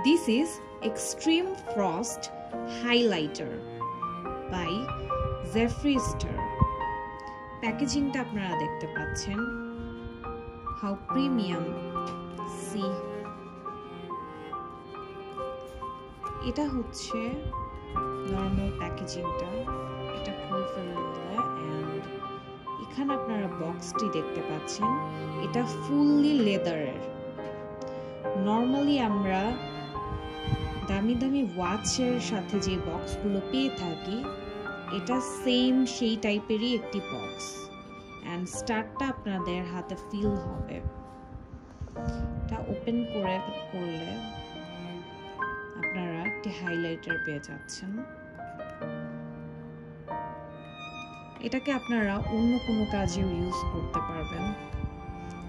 This is Extreme Frost Highlighter by Jeffree Star. প্যাকেজিংটা আপনারা দেখতে পাচ্ছেন, হাউ প্রিমিয়াম। সি, এটা হচ্ছে নর্মাল প্যাকেজিংটা, এটা খুলে ফেললে এন্ড এখানে আপনারা বক্সটি দেখতে পাচ্ছেন, এটা ফুললি লেদারের। নর্মালি আমরা দামি দামি ওয়াচের সাথে যে বক্সগুলো পেয়ে থাকি, এটা সেম সেই টাইপেরই একটি বক্স এন্ড স্টারটা আপনাদের হাতে ফিল হবে। এটা ওপেন করলে আপনারা একটি হাইলাইটার পেয়ে যাচ্ছেন। এটাকে আপনারা অন্য কোনো কাজেও ইউজ করতে পারবেন,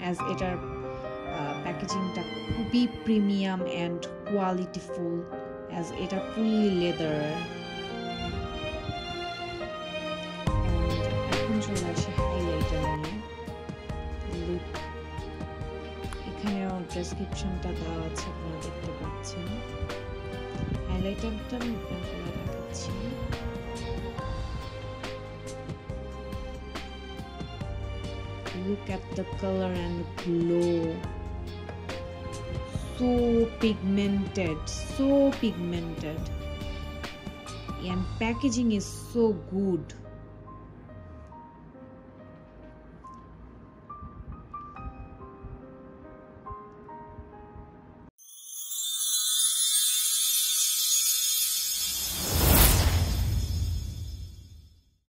অ্যাজ এটার প্যাকেজিংটা খুবই প্রিমিয়াম অ্যান্ড কোয়ালিটিফুল, অ্যাজ এটা ফুললি লেদার। এখন চলে আসে হাইলাইটার নিয়ে। লুক, এখানেও ডেসক্রিপশনটা দেওয়া আছে, আপনারা দেখতে পাচ্ছেন। হাইলাইটারটা আমি ওপেন করে দেখাচ্ছি। Look at the color and glow. So pigmented. And packaging is so good.